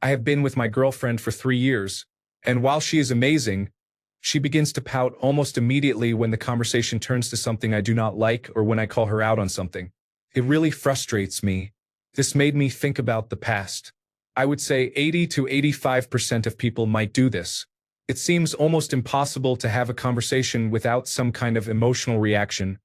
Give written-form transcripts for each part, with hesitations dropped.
I have been with my girlfriend for 3 years, and while she is amazing, she begins to pout almost immediately when the conversation turns to something I do not like or when I call her out on something. It really frustrates me. This made me think about the past. I would say 80 to 85% of people might do this. It seems almost impossible to have a conversation without some kind of emotional reaction,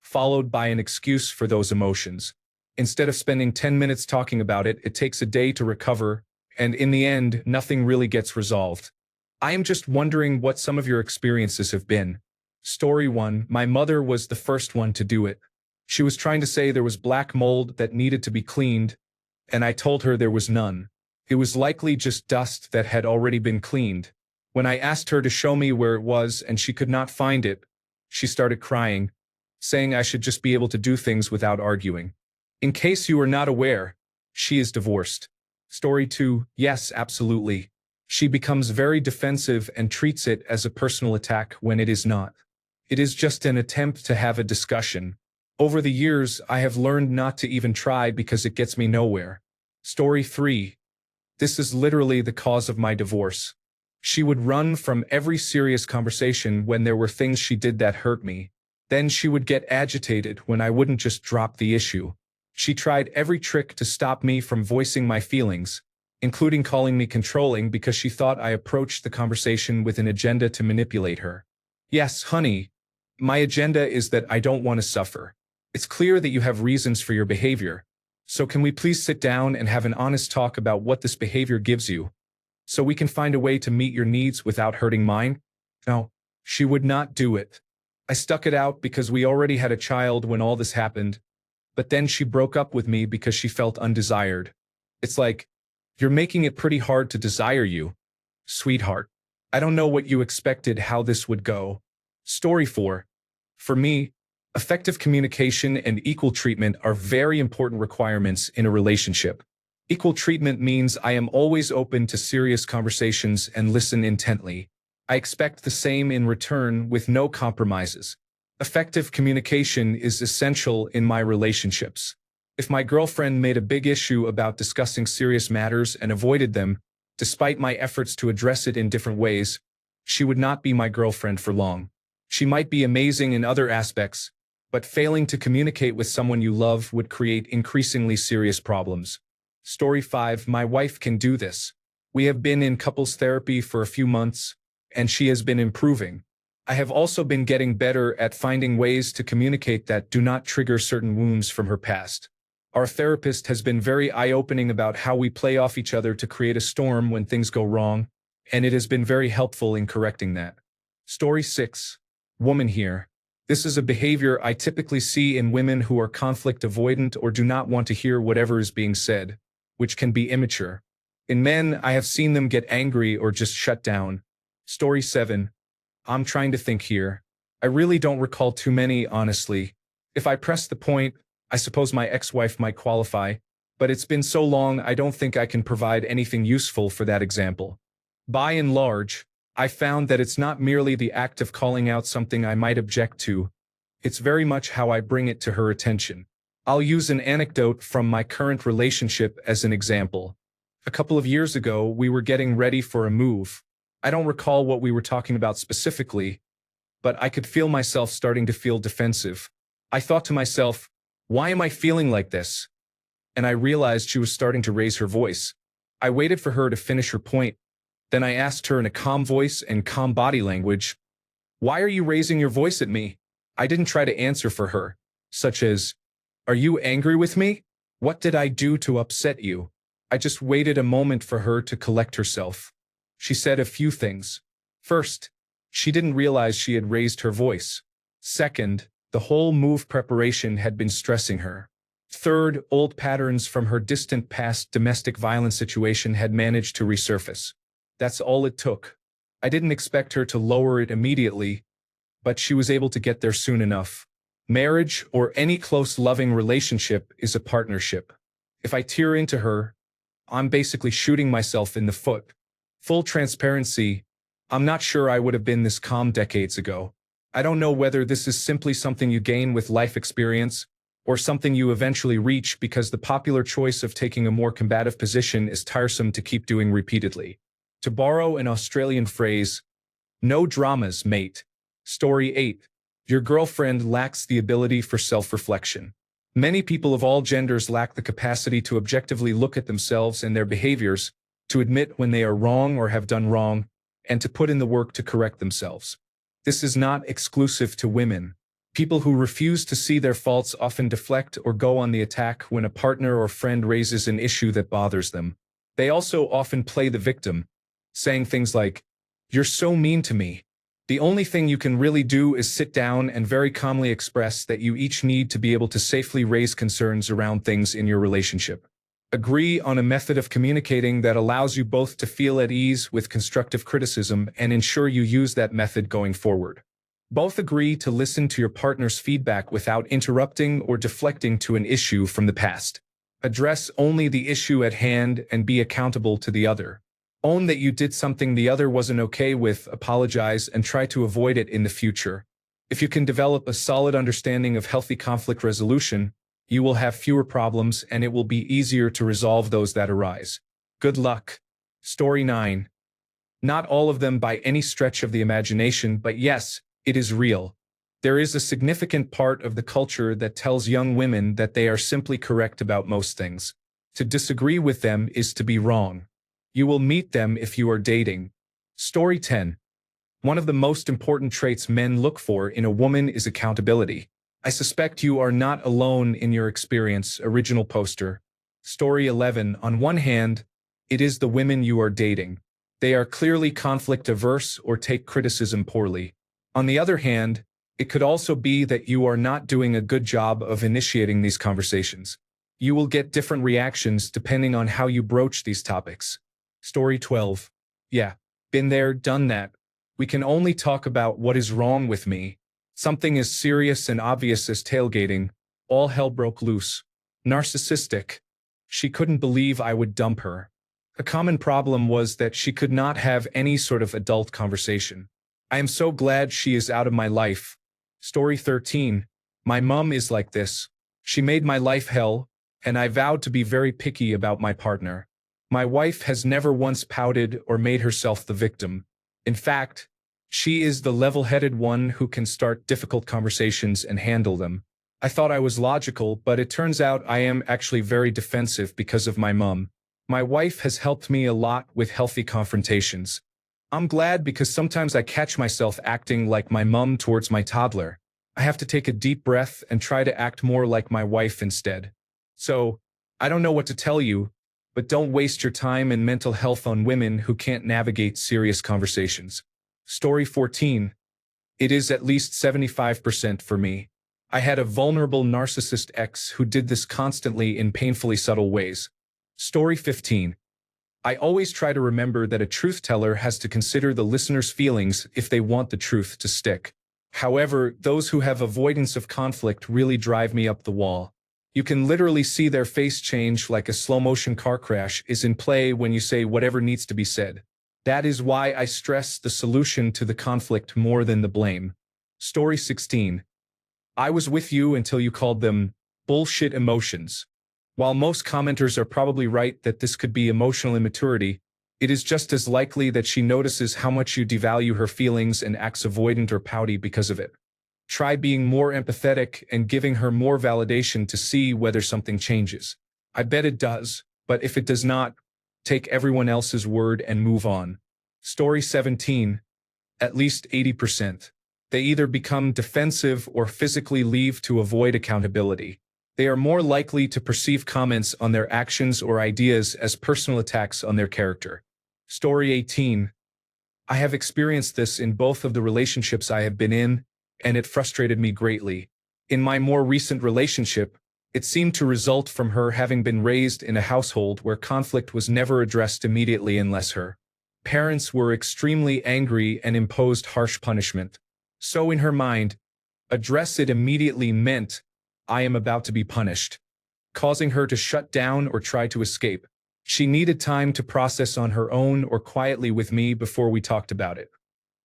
followed by an excuse for those emotions. Instead of spending 10 minutes talking about it, it takes a day to recover, and in the end, nothing really gets resolved. I am just wondering what some of your experiences have been. Story 1. My mother was the first one to do it. She was trying to say there was black mold that needed to be cleaned, and I told her there was none. It was likely just dust that had already been cleaned. When I asked her to show me where it was and she could not find it, she started crying, saying I should just be able to do things without arguing. In case you are not aware, she is divorced. Story 2. Yes, absolutely. She becomes very defensive and treats it as a personal attack when it is not. It is just an attempt to have a discussion. Over the years, I have learned not to even try because it gets me nowhere. Story 3. This is literally the cause of my divorce. She would run from every serious conversation when there were things she did that hurt me. Then she would get agitated when I wouldn't just drop the issue. She tried every trick to stop me from voicing my feelings, including calling me controlling because she thought I approached the conversation with an agenda to manipulate her. Yes, honey, my agenda is that I don't want to suffer. It's clear that you have reasons for your behavior. So can we please sit down and have an honest talk about what this behavior gives you, so we can find a way to meet your needs without hurting mine? No, she would not do it. I stuck it out because we already had a child when all this happened, but then she broke up with me because she felt undesired. It's like, you're making it pretty hard to desire you, sweetheart. I don't know what you expected how this would go. Story 4. For me, effective communication and equal treatment are very important requirements in a relationship. Equal treatment means I am always open to serious conversations and listen intently. I expect the same in return with no compromises. Effective communication is essential in my relationships. If my girlfriend made a big issue about discussing serious matters and avoided them, despite my efforts to address it in different ways, she would not be my girlfriend for long. She might be amazing in other aspects, but failing to communicate with someone you love would create increasingly serious problems. Story 5. My wife can do this. We have been in couples therapy for a few months, and she has been improving. I have also been getting better at finding ways to communicate that do not trigger certain wounds from her past. Our therapist has been very eye-opening about how we play off each other to create a storm when things go wrong, and it has been very helpful in correcting that. Story 6. Woman here. This is a behavior I typically see in women who are conflict avoidant or do not want to hear whatever is being said, which can be immature. In men, I have seen them get angry or just shut down. Story 7. I'm trying to think here. I really don't recall too many, honestly. If I press the point, I suppose my ex-wife might qualify, but it's been so long I don't think I can provide anything useful for that example. By and large, I found that it's not merely the act of calling out something I might object to. It's very much how I bring it to her attention. I'll use an anecdote from my current relationship as an example. A couple of years ago, we were getting ready for a move. I don't recall what we were talking about specifically, but I could feel myself starting to feel defensive. I thought to myself, why am I feeling like this? And I realized she was starting to raise her voice. I waited for her to finish her point. Then I asked her in a calm voice and calm body language, "Why are you raising your voice at me?" I didn't try to answer for her, such as, "Are you angry with me? What did I do to upset you?" I just waited a moment for her to collect herself. She said a few things. First, she didn't realize she had raised her voice. Second, the whole move preparation had been stressing her. Third, old patterns from her distant past domestic violence situation had managed to resurface. That's all it took. I didn't expect her to lower it immediately, but she was able to get there soon enough. Marriage, or any close loving relationship, is a partnership. If I tear into her, I'm basically shooting myself in the foot. Full transparency, I'm not sure I would have been this calm decades ago. I don't know whether this is simply something you gain with life experience, or something you eventually reach because the popular choice of taking a more combative position is tiresome to keep doing repeatedly. To borrow an Australian phrase, no dramas, mate. Story 8. Your girlfriend lacks the ability for self-reflection. Many people of all genders lack the capacity to objectively look at themselves and their behaviors, to admit when they are wrong or have done wrong, and to put in the work to correct themselves. This is not exclusive to women. People who refuse to see their faults often deflect or go on the attack when a partner or friend raises an issue that bothers them. They also often play the victim, saying things like, "You're so mean to me." The only thing you can really do is sit down and very calmly express that you each need to be able to safely raise concerns around things in your relationship. Agree on a method of communicating that allows you both to feel at ease with constructive criticism and ensure you use that method going forward. Both agree to listen to your partner's feedback without interrupting or deflecting to an issue from the past. Address only the issue at hand and be accountable to the other. Own that you did something the other wasn't okay with, apologize, and try to avoid it in the future. If you can develop a solid understanding of healthy conflict resolution, you will have fewer problems and it will be easier to resolve those that arise. Good luck. Story 9. Not all of them by any stretch of the imagination, but yes, it is real. There is a significant part of the culture that tells young women that they are simply correct about most things. To disagree with them is to be wrong. You will meet them if you are dating. Story 10. One of the most important traits men look for in a woman is accountability. I suspect you are not alone in your experience. Original poster. Story 11. On one hand, it is the women you are dating. They are clearly conflict averse or take criticism poorly. On the other hand, it could also be that you are not doing a good job of initiating these conversations. You will get different reactions depending on how you broach these topics. Story 12. Yeah, been there, done that. We can only talk about what is wrong with me. Something as serious and obvious as tailgating. All hell broke loose. Narcissistic. She couldn't believe I would dump her. A common problem was that she could not have any sort of adult conversation. I am so glad she is out of my life. Story 13. My mom is like this. She made my life hell, and I vowed to be very picky about my partner. My wife has never once pouted or made herself the victim. In fact, she is the level-headed one who can start difficult conversations and handle them. I thought I was logical, but it turns out I am actually very defensive because of my mom. My wife has helped me a lot with healthy confrontations. I'm glad because sometimes I catch myself acting like my mom towards my toddler. I have to take a deep breath and try to act more like my wife instead. So, I don't know what to tell you, but don't waste your time and mental health on women who can't navigate serious conversations. Story 14. It is at least 75% for me. I had a vulnerable narcissist ex who did this constantly in painfully subtle ways. Story 15. I always try to remember that a truth teller has to consider the listener's feelings if they want the truth to stick. However, those who have avoidance of conflict really drive me up the wall. You can literally see their face change like a slow-motion car crash is in play when you say whatever needs to be said. That is why I stress the solution to the conflict more than the blame. Story 16. I was with you until you called them bullshit emotions. While most commenters are probably right that this could be emotional immaturity, it is just as likely that she notices how much you devalue her feelings and acts avoidant or pouty because of it. Try being more empathetic and giving her more validation to see whether something changes. I bet it does, but if it does not, take everyone else's word and move on. Story 17. At least 80%. They either become defensive or physically leave to avoid accountability. They are more likely to perceive comments on their actions or ideas as personal attacks on their character. Story 18. I have experienced this in both of the relationships I have been in, and it frustrated me greatly. In my more recent relationship, it seemed to result from her having been raised in a household where conflict was never addressed immediately unless her parents were extremely angry and imposed harsh punishment. So in her mind, address it immediately meant, I am about to be punished, causing her to shut down or try to escape. She needed time to process on her own or quietly with me before we talked about it.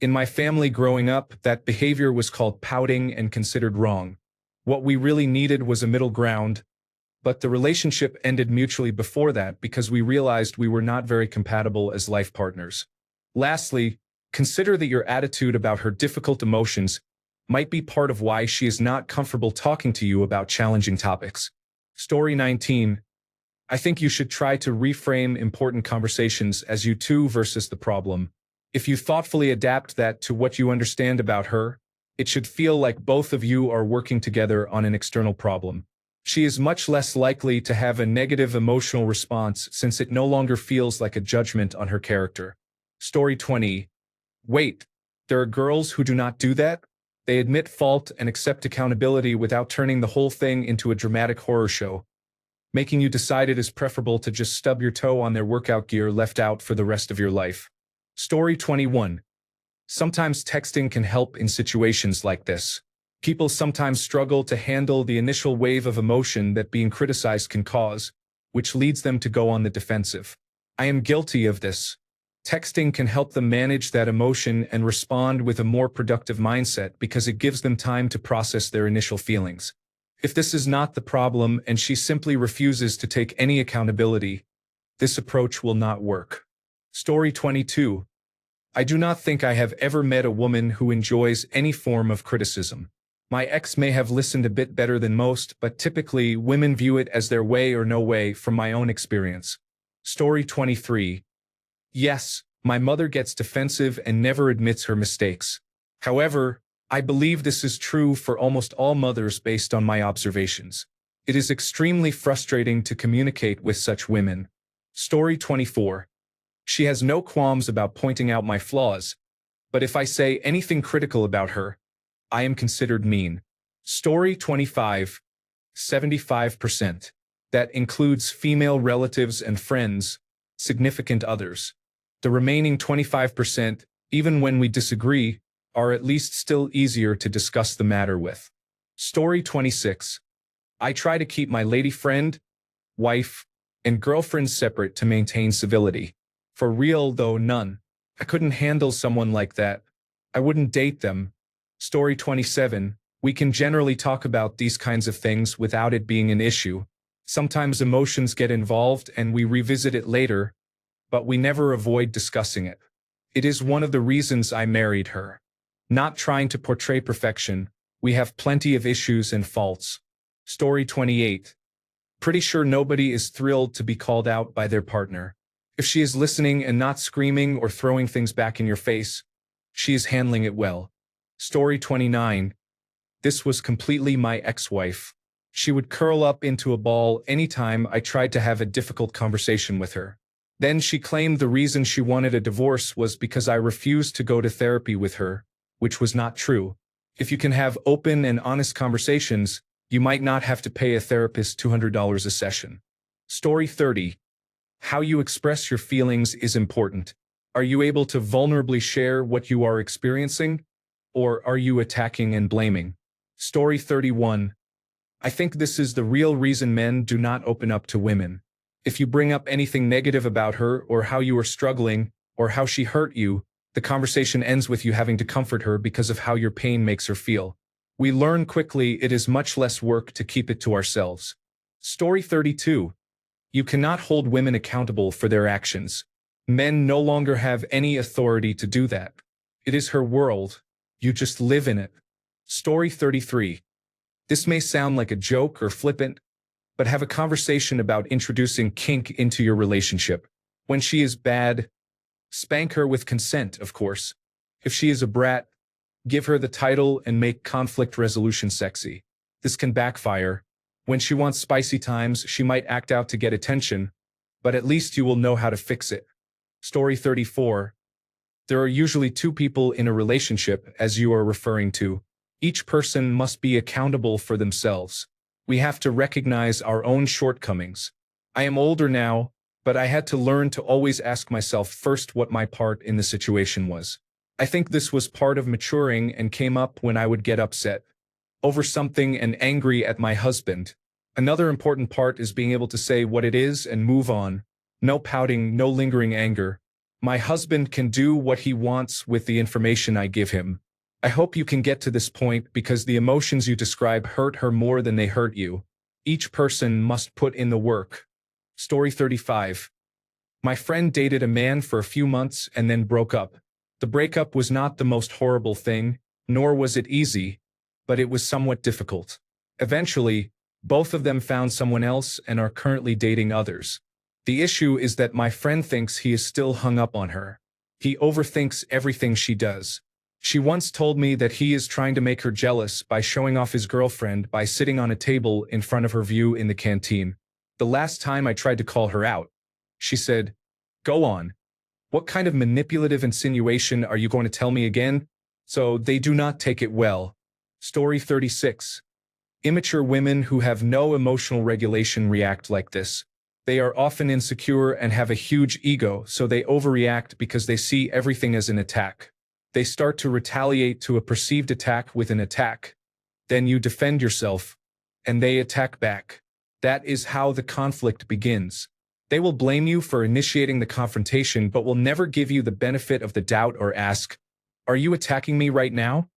In my family growing up, that behavior was called pouting and considered wrong. What we really needed was a middle ground, but the relationship ended mutually before that because we realized we were not very compatible as life partners. Lastly, consider that your attitude about her difficult emotions might be part of why she is not comfortable talking to you about challenging topics. Story 19. I think you should try to reframe important conversations as you two versus the problem. If you thoughtfully adapt that to what you understand about her, it should feel like both of you are working together on an external problem. She is much less likely to have a negative emotional response since it no longer feels like a judgment on her character. Story 20. Wait, there are girls who do not do that? They admit fault and accept accountability without turning the whole thing into a dramatic horror show, making you decide it is preferable to just stub your toe on their workout gear left out for the rest of your life. Story 21. Sometimes texting can help in situations like this. People sometimes struggle to handle the initial wave of emotion that being criticized can cause, which leads them to go on the defensive. I am guilty of this. Texting can help them manage that emotion and respond with a more productive mindset because it gives them time to process their initial feelings. If this is not the problem and she simply refuses to take any accountability, this approach will not work. Story 22. I do not think I have ever met a woman who enjoys any form of criticism. My ex may have listened a bit better than most, but typically women view it as their way or no way from my own experience. Story 23. Yes, my mother gets defensive and never admits her mistakes. However, I believe this is true for almost all mothers based on my observations. It is extremely frustrating to communicate with such women. Story 24. She has no qualms about pointing out my flaws, but if I say anything critical about her, I am considered mean. Story 25. 75%. That includes female relatives and friends, significant others. The remaining 25%, even when we disagree, are at least still easier to discuss the matter with. Story 26. I try to keep my lady friend, wife, and girlfriend separate to maintain civility. For real though, none. I couldn't handle someone like that. I wouldn't date them. Story 27. We can generally talk about these kinds of things without it being an issue. Sometimes emotions get involved and we revisit it later, but we never avoid discussing it. It is one of the reasons I married her. Not trying to portray perfection, we have plenty of issues and faults. Story 28. Pretty sure nobody is thrilled to be called out by their partner. If she is listening and not screaming or throwing things back in your face, she is handling it well. Story 29. This was completely my ex-wife. She would curl up into a ball anytime I tried to have a difficult conversation with her. Then she claimed the reason she wanted a divorce was because I refused to go to therapy with her, which was not true. If you can have open and honest conversations, you might not have to pay a therapist $200 a session. Story 30. How you express your feelings is important. Are you able to vulnerably share what you are experiencing? Or are you attacking and blaming? Story 31. I think this is the real reason men do not open up to women. If you bring up anything negative about her or how you are struggling or how she hurt you, the conversation ends with you having to comfort her because of how your pain makes her feel. We learn quickly it is much less work to keep it to ourselves. Story 32. You cannot hold women accountable for their actions. Men no longer have any authority to do that. It is her world. You just live in it. Story 33. This may sound like a joke or flippant, but have a conversation about introducing kink into your relationship. When she is bad, spank her with consent, of course. If she is a brat, give her the title and make conflict resolution sexy. This can backfire. When she wants spicy times, she might act out to get attention, but at least you will know how to fix it. Story 34. There are usually two people in a relationship, as you are referring to. Each person must be accountable for themselves. We have to recognize our own shortcomings. I am older now, but I had to learn to always ask myself first what my part in the situation was. I think this was part of maturing and came up when I would get upset over something and angry at my husband. Another important part is being able to say what it is and move on. No pouting, no lingering anger. My husband can do what he wants with the information I give him. I hope you can get to this point because the emotions you describe hurt her more than they hurt you. Each person must put in the work. Story 35. My friend dated a man for a few months and then broke up. The breakup was not the most horrible thing, nor was it easy, but it was somewhat difficult. Eventually, both of them found someone else and are currently dating others. The issue is that my friend thinks he is still hung up on her. He overthinks everything she does. She once told me that he is trying to make her jealous by showing off his girlfriend by sitting on a table in front of her view in the canteen. The last time I tried to call her out, she said, "Go on. What kind of manipulative insinuation are you going to tell me again?" So they do not take it well. Story 36. Immature women who have no emotional regulation react like this. They are often insecure and have a huge ego, so they overreact because they see everything as an attack. They start to retaliate to a perceived attack with an attack. Then you defend yourself, and they attack back. That is how the conflict begins. They will blame you for initiating the confrontation but will never give you the benefit of the doubt or ask, "Are you attacking me right now?"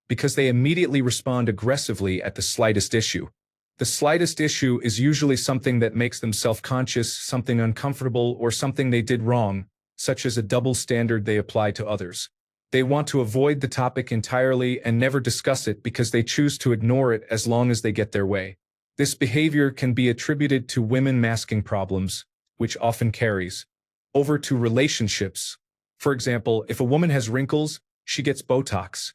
Because they immediately respond aggressively at the slightest issue. The slightest issue is usually something that makes them self-conscious, something uncomfortable, or something they did wrong, such as a double standard they apply to others. They want to avoid the topic entirely and never discuss it because they choose to ignore it as long as they get their way. This behavior can be attributed to women masking problems, which often carries over to relationships. For example, if a woman has wrinkles, she gets Botox.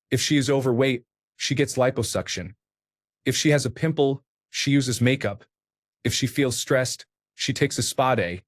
If she is overweight, she gets liposuction. If she has a pimple, she uses makeup. If she feels stressed, she takes a spa day.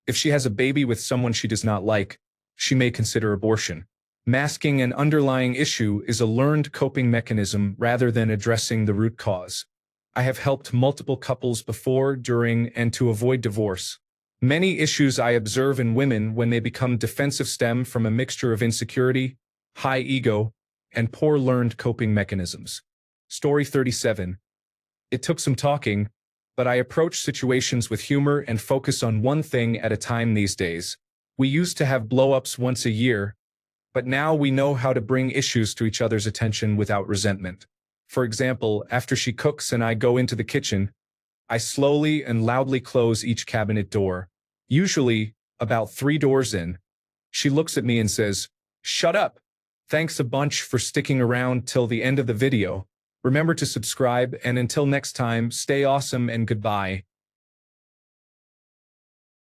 If she has a baby with someone she does not like, she may consider abortion. Masking an underlying issue is a learned coping mechanism rather than addressing the root cause. I have helped multiple couples before, during, and to avoid divorce. Many issues I observe in women when they become defensive stem from a mixture of insecurity, high ego, and poor learned coping mechanisms. Story 37. It took some talking, but I approach situations with humor and focus on one thing at a time these days. We used to have blow-ups once a year, but now we know how to bring issues to each other's attention without resentment. For example, after she cooks and I go into the kitchen, I slowly and loudly close each cabinet door. Usually, about 3 doors in, she looks at me and says, "Shut up. Thanks a bunch for sticking around till the end of the video. Remember to subscribe, and until next time, stay awesome and goodbye."